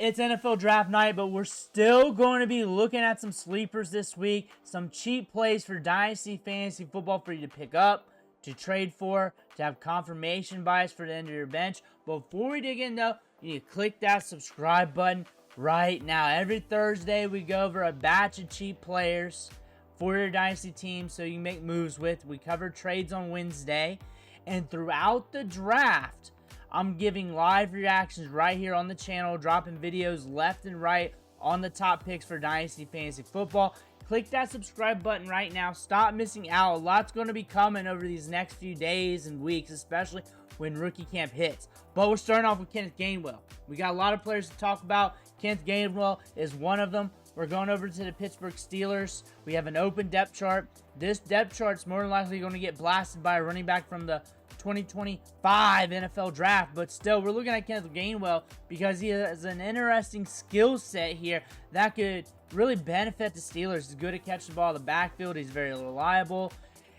It's NFL draft night, but we're still going to be looking at some sleepers this week. Some cheap plays for Dynasty Fantasy Football for you to pick up, to trade for, to have confirmation bias for the end of your bench. Before we dig in, though, you need to click that subscribe button right now. Every Thursday, we go over a batch of cheap players for your Dynasty team so you can make moves with. We cover trades on Wednesday. And throughout the draft, I'm giving live reactions right here on the channel, dropping videos left and right on the top picks for Dynasty Fantasy Football. Click that subscribe button right now. Stop missing out. A lot's going to be coming over these next few days and weeks, especially when rookie camp hits. But we're starting off with Kenneth Gainwell. We got a lot of players to talk about. Kenneth Gainwell is one of them. We're going over to the Pittsburgh Steelers. We have an open depth chart. This depth chart's more than likely going to get blasted by a running back from the 2025 NFL draft, but still, we're looking at Kenneth Gainwell because he has an interesting skill set here that could really benefit the Steelers. He's good at catching the ball in the backfield. He's very reliable.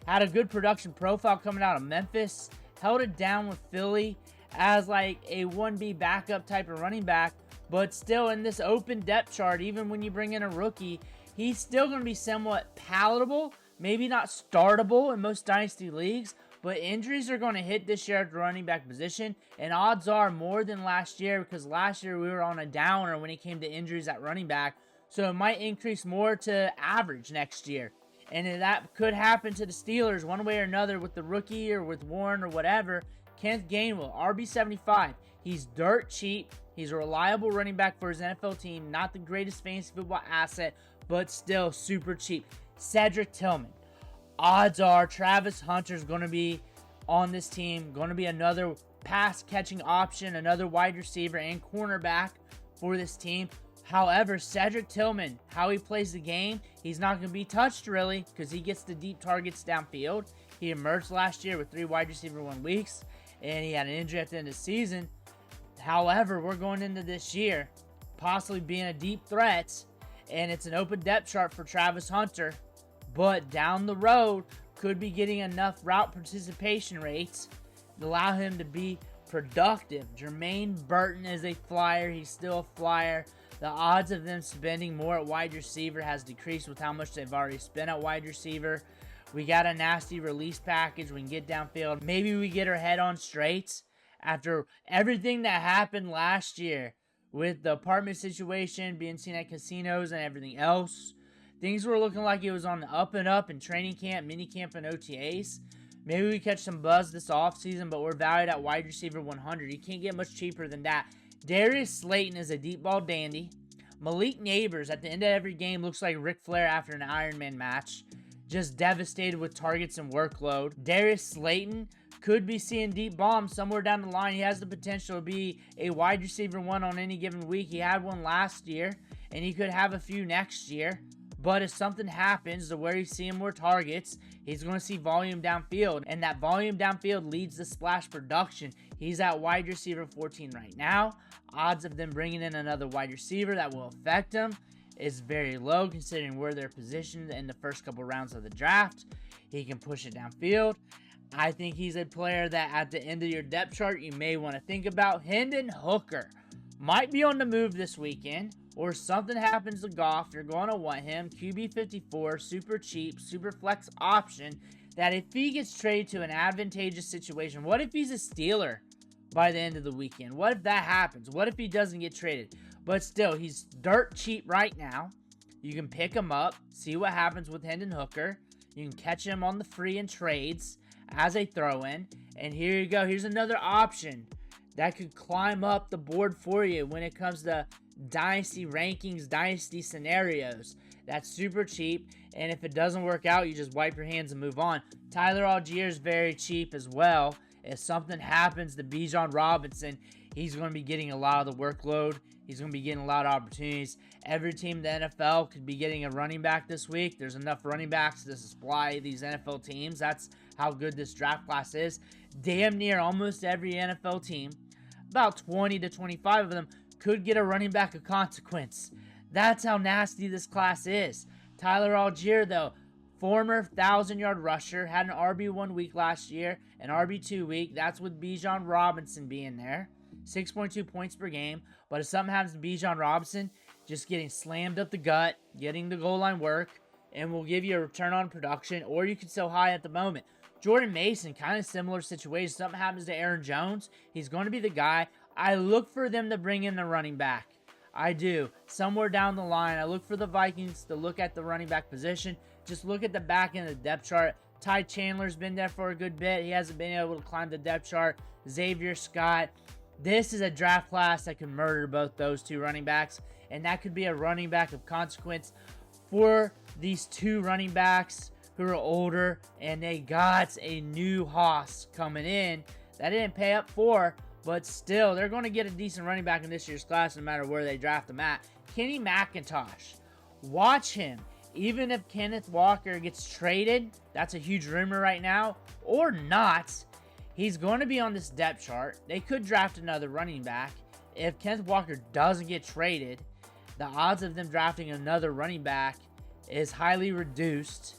Had a good production profile coming out of Memphis. Held it down with Philly as like a 1B backup type of running back, but still in this open depth chart, even when you bring in a rookie, he's still going to be somewhat palatable, maybe not startable in most Dynasty leagues, but injuries are going to hit this year at the running back position, and odds are more than last year because last year we were on a downer when it came to injuries at running back, so it might increase more to average next year. And that could happen to the Steelers one way or another with the rookie or with Warren or whatever. Kenneth Gainwell, RB75. He's dirt cheap. He's a reliable running back for his NFL team. Not the greatest fantasy football asset, but still super cheap. Cedric Tillman. Odds are Travis Hunter's going to be on this team. Going to be another pass-catching option, another wide receiver and cornerback for this team. However, Cedric Tillman, how he plays the game, he's not going to be touched really because he gets the deep targets downfield. He emerged last year with 3 wide receiver 1 weeks, and he had an injury at the end of the season. However, we're going into this year possibly being a deep threat, and it's an open depth chart for Travis Hunter. But down the road, could be getting enough route participation rates to allow him to be productive. Jermaine Burton is a flyer. He's still a flyer. The odds of them spending more at wide receiver has decreased with how much they've already spent at wide receiver. We got a nasty release package. We can get downfield. Maybe we get our head on straight after everything that happened last year with the apartment situation, being seen at casinos and everything else. Things were looking like it was on the up and up in training camp, mini camp, and OTAs. Maybe we catch some buzz this offseason, but we're valued at wide receiver 100. You can't get much cheaper than that. Darius Slayton is a deep ball dandy. Malik Neighbors at the end of every game looks like Ric Flair after an Ironman match. Just devastated with targets and workload. Darius Slayton could be seeing deep bombs somewhere down the line. He has the potential to be a wide receiver 1 on any given week. He had one last year, and he could have a few next year. But if something happens to where he's seeing more targets, he's going to see volume downfield. And that volume downfield leads to splash production. He's at wide receiver 14 right now. Odds of them bringing in another wide receiver that will affect him is very low considering where they're positioned in the first couple rounds of the draft. He can push it downfield. I think he's a player that at the end of your depth chart you may want to think about. Hendon Hooker might be on the move this weekend, or something happens to Goff, you're going to want him. QB 54, super cheap, super flex option, that if he gets traded to an advantageous situation, what if he's a Steeler by the end of the weekend? What if that happens? What if he doesn't get traded? But still, he's dirt cheap right now. You can pick him up, see what happens with Hendon Hooker. You can catch him on the free in trades as a throw-in. And here you go. Here's another option that could climb up the board for you when it comes to dynasty rankings, dynasty scenarios. That's super cheap, and if it doesn't work out, you just wipe your hands and move on. Tyler Algier is very cheap as well. If something happens to Bijan Robinson, he's going to be getting a lot of the workload. He's going to be getting a lot of opportunities. Every team in the NFL could be getting a running back this week. There's enough running backs to supply these NFL teams. That's how good this draft class is. Damn near almost every NFL team, about 20 to 25 of them, could get a running back of consequence. That's how nasty this class is. Tyler Algier, though, former 1,000-yard rusher, had an RB1 week last year, an RB2 week. That's with Bijan Robinson being there. 6.2 points per game. But if something happens to Bijan Robinson, just getting slammed up the gut, getting the goal line work, and will give you a return on production, or you can sell high at the moment. Jordan Mason, kind of similar situation. Something happens to Aaron Jones, he's going to be the guy. I look for them to bring in the running back. I do. Somewhere down the line, I look for the Vikings to look at the running back position. Just look at the back end of the depth chart. Ty Chandler's been there for a good bit. He hasn't been able to climb the depth chart. Xavier Scott. This is a draft class that can murder both those two running backs, and that could be a running back of consequence for these two running backs who are older, and they got a new hoss coming in that didn't pay up for, but still, they're going to get a decent running back in this year's class no matter where they draft them at. Kenny McIntosh. Watch him. Even if Kenneth Walker gets traded, that's a huge rumor right now, or not, he's going to be on this depth chart. They could draft another running back. If Kenneth Walker doesn't get traded, the odds of them drafting another running back is highly reduced.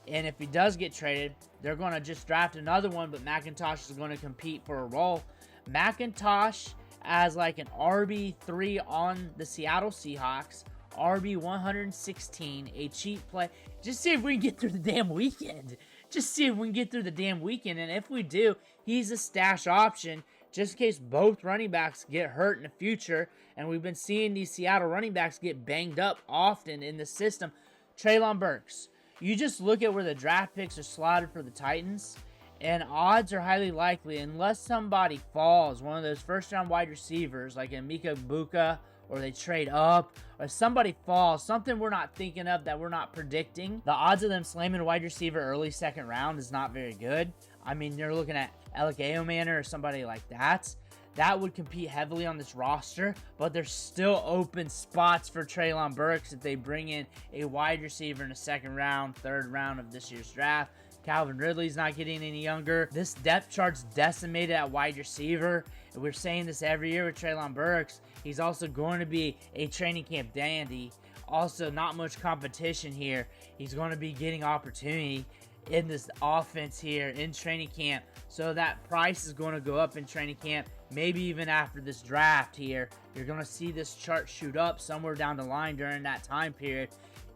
And if he does get traded, they're going to just draft another one, but McIntosh is going to compete for a role. McIntosh as like an RB3 on the Seattle Seahawks, RB 116, a cheap play. Just see if we can get through the damn weekend. Just see if we can get through the damn weekend. And if we do, he's a stash option just in case both running backs get hurt in the future. And we've been seeing these Seattle running backs get banged up often in the system. Treylon Burks. You just look at where the draft picks are slotted for the Titans, and odds are highly likely, unless somebody falls, one of those first-round wide receivers like Emeka Buka, or they trade up, or somebody falls, something we're not thinking of that we're not predicting, the odds of them slamming a wide receiver early second round is not very good. I mean, you're looking at Alec Aomanor or somebody like that. That would compete heavily on this roster, but there's still open spots for Treylon Burks if they bring in a wide receiver in the second round, third round of this year's draft. Calvin Ridley's not getting any younger. This depth chart's decimated at wide receiver. And we're saying this every year with Treylon Burks. He's also going to be a training camp dandy. Also, not much competition here. He's going to be getting opportunity in this offense here in training camp. So that price is going to go up in training camp. Maybe even after this draft here, you're going to see this chart shoot up somewhere down the line during that time period.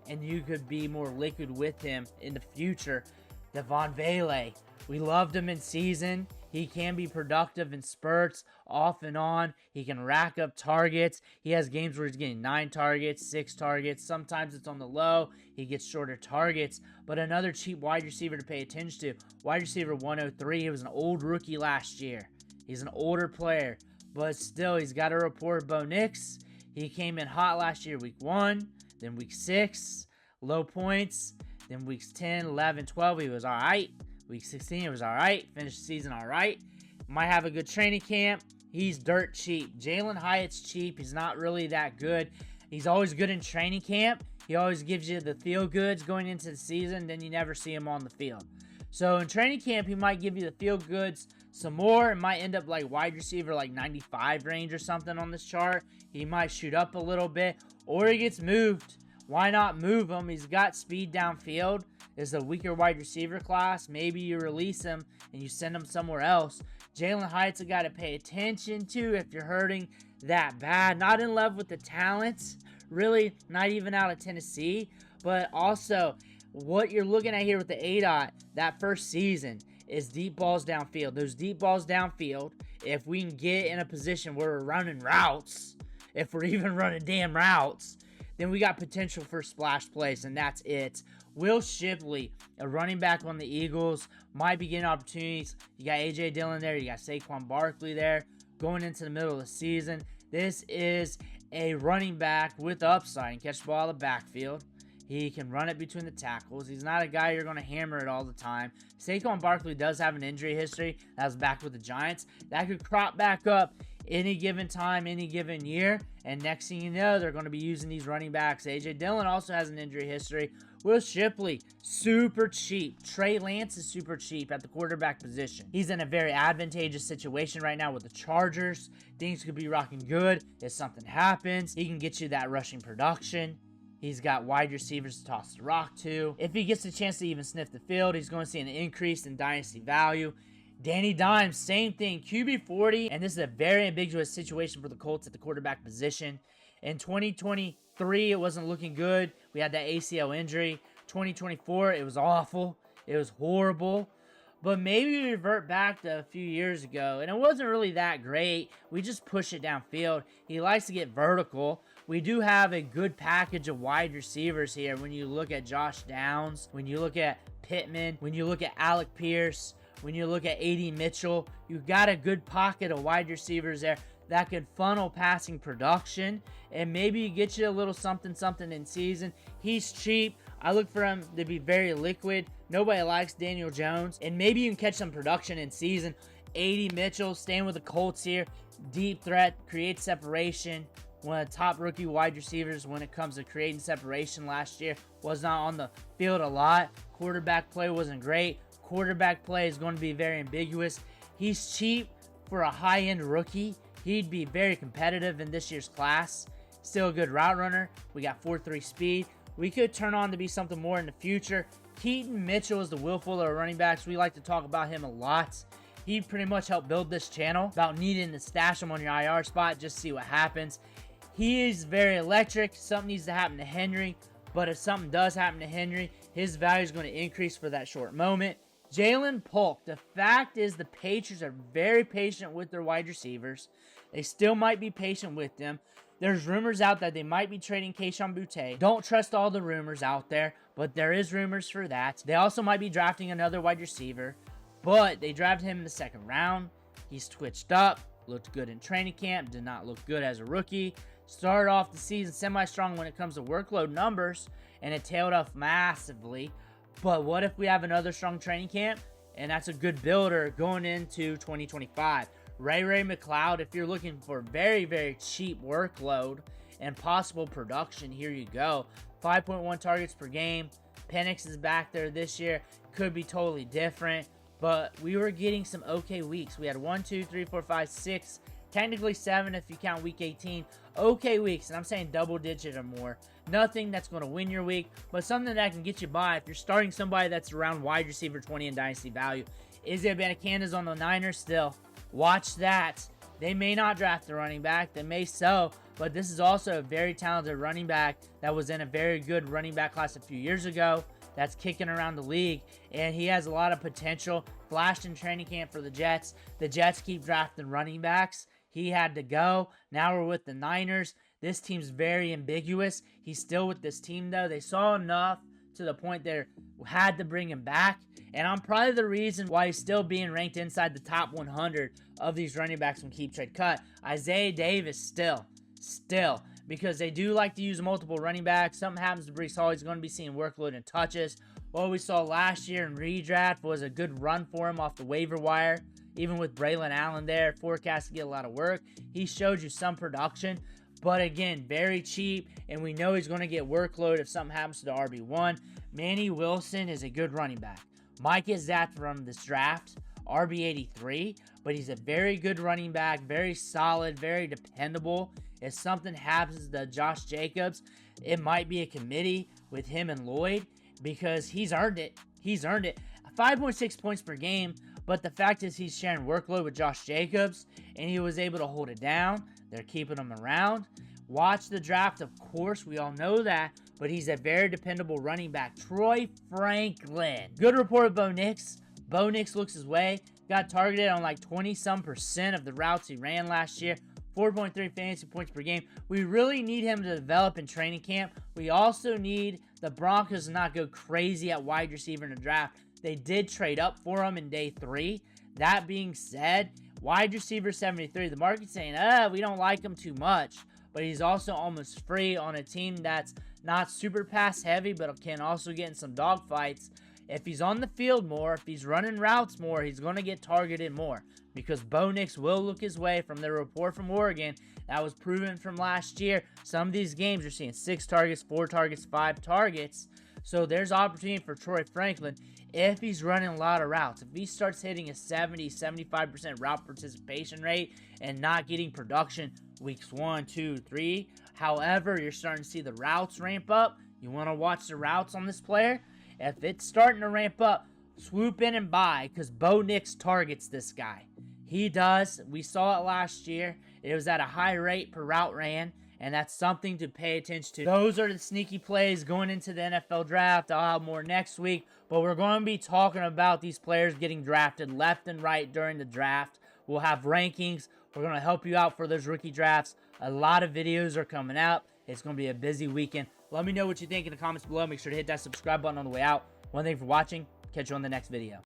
And you could be more liquid with him in the future. Devon Vele, we loved him in season. He can be productive in spurts, off and on. He can rack up targets. He has games where he's getting 9 targets, 6 targets. Sometimes it's on the low. He gets shorter targets. But another cheap wide receiver to pay attention to, wide receiver 103. He was an old rookie last year. He's an older player. But still, he's got a rapport with Bo Nix. He came in hot last year, week 1, then week 6, low points. Then weeks 10, 11, 12, he was all right. Week 16, he was all right. Finished the season all right. Might have a good training camp. He's dirt cheap. Jalen Hyatt's cheap. He's not really that good. He's always good in training camp. He always gives you the feel goods going into the season. Then you never see him on the field. So in training camp, he might give you the feel goods some more. It might end up like wide receiver like 95 range or something on this chart. He might shoot up a little bit. Or he gets moved. Why not move him? He's got speed downfield. It's a weaker wide receiver class. Maybe you release him and you send him somewhere else. Jalen Hyatt's a guy to pay attention to if you're hurting that bad. Not in love with the talent. Really, not even out of Tennessee. But also, what you're looking at here with the ADOT, that first season, is deep balls downfield. Those deep balls downfield, if we can get in a position where we're running routes, if we're even running damn routes, then we got potential for splash plays, and that's it. Will Shipley, a running back on the Eagles, might be getting opportunities. You got A.J. Dillon there. You got Saquon Barkley there going into the middle of the season. This is a running back with upside and catch the ball out of the backfield. He can run it between the tackles. He's not a guy you're going to hammer it all the time. Saquon Barkley does have an injury history. That was back with the Giants. That could crop back up any given time, any given year. And next thing you know, they're going to be using these running backs. A.J. Dillon also has an injury history. Will Shipley, super cheap. Trey Lance is super cheap at the quarterback position. He's in a very advantageous situation right now with the Chargers. Things could be rocking good. If something happens, he can get you that rushing production. He's got wide receivers to toss the rock to. If he gets the chance to even sniff the field, he's going to see an increase in dynasty value. Danny Dimes, same thing, QB 40, and this is a very ambiguous situation for the Colts at the quarterback position. In 2023, it wasn't looking good. We had that ACL injury. 2024, it was awful. It was horrible. But maybe we revert back to a few years ago, and it wasn't really that great. We just push it downfield. He likes to get vertical. We do have a good package of wide receivers here. When you look at Josh Downs, when you look at Pittman, when you look at Alec Pierce, when you look at A.D. Mitchell, you've got a good pocket of wide receivers there that could funnel passing production, and maybe get you a little something in season. He's cheap. I look for him to be very liquid. Nobody likes Daniel Jones, and maybe you can catch some production in season. A.D. Mitchell, staying with the Colts here. Deep threat, creates separation. One of the top rookie wide receivers when it comes to creating separation last year. Was not on the field a lot. Quarterback play wasn't great. Quarterback play is going to be very ambiguous. He's cheap for a high-end rookie. He'd be very competitive in this year's class. Still a good route runner. We got 4.3 speed. We could turn on to be something more in the future. Keaton Mitchell is the Will Fuller of running backs. We like to talk about him a lot. He pretty much helped build this channel about needing to stash him on your IR spot. Just see what happens. He is very electric. Something needs to happen to Henry. But if something does happen to Henry, his value is going to increase for that short moment. Jalen Polk. The fact is the Patriots are very patient with their wide receivers. They still might be patient with them. There's rumors out that they might be trading Kayshon Boutte. Don't trust all the rumors out there, but there is rumors for that. They also might be drafting another wide receiver, but they drafted him in the second round. He's twitched up, looked good in training camp, did not look good as a rookie. Started off the season semi-strong when it comes to workload numbers, and it tailed off massively. But what if we have another strong training camp, and that's a good builder going into 2025? Ray McLeod, if you're looking for very, very cheap workload and possible production, here you go. 5.1 targets per game. Penix is back there this year. Could be totally different, but we were getting some okay weeks. We had 1, 2, 3, 4, 5, 6, technically 7 if you count week 18. Okay weeks, and I'm saying double digit or more. Nothing that's going to win your week, but something that can get you by if you're starting somebody that's around wide receiver 20 in dynasty value. Izzy Abanikanda on the Niners still. Watch that. They may not draft a running back. They may so, but this is also a very talented running back that was in a very good running back class a few years ago that's kicking around the league, and he has a lot of potential. Flashed in training camp for the Jets. The Jets keep drafting running backs. He had to go. Now we're with the Niners. This team's very ambiguous. He's still with this team, though. They saw enough to the point they had to bring him back. And I'm probably the reason why he's still being ranked inside the top 100 of these running backs from Keep Trade Cut. Isaiah Davis still. Because they do like to use multiple running backs. Something happens to Brees Hall, he's going to be seeing workload and touches. What we saw last year in redraft was a good run for him off the waiver wire. Even with Braylon Allen there, forecast to get a lot of work. He showed you some production. But again, very cheap, and we know he's going to get workload if something happens to the RB1. Manny Wilson is a good running back. Mike is that from this draft, RB83, but he's a very good running back, very solid, very dependable. If something happens to Josh Jacobs, it might be a committee with him and Lloyd because he's earned it. 5.6 points per game, but the fact is he's sharing workload with Josh Jacobs, and he was able to hold it down. They're keeping him around. Watch the draft, of course. We all know that. But he's a very dependable running back. Troy Franklin. Good report of Bo Nix. Bo Nix looks his way. Got targeted on like 20-some% of the routes he ran last year. 4.3 fantasy points per game. We really need him to develop in training camp. We also need the Broncos to not go crazy at wide receiver in the draft. They did trade up for him in day 3. That being said, wide receiver 73. The market's saying, we don't like him too much. But he's also almost free on a team that's not super pass heavy, but can also get in some dogfights. If he's on the field more, if he's running routes more, he's going to get targeted more. Because Bo Nix will look his way from the report from Oregon. That was proven from last year. Some of these games you're seeing 6 targets, 4 targets, 5 targets. So there's opportunity for Troy Franklin if he's running a lot of routes. If he starts hitting a 70-75% route participation rate and not getting production weeks 1, 2, 3. However, you're starting to see the routes ramp up. You want to watch the routes on this player? If it's starting to ramp up, swoop in and buy, because Bo Nix targets this guy. He does. We saw it last year. It was at a high rate per route ran, and that's something to pay attention to. Those are the sneaky plays going into the NFL draft. I'll have more next week, but we're going to be talking about these players getting drafted left and right during the draft. We'll have rankings. We're going to help you out for those rookie drafts. A lot of videos are coming out. It's going to be a busy weekend. Let me know what you think in the comments below. Make sure to hit that subscribe button on the way out. One thing for watching. Catch you on the next video.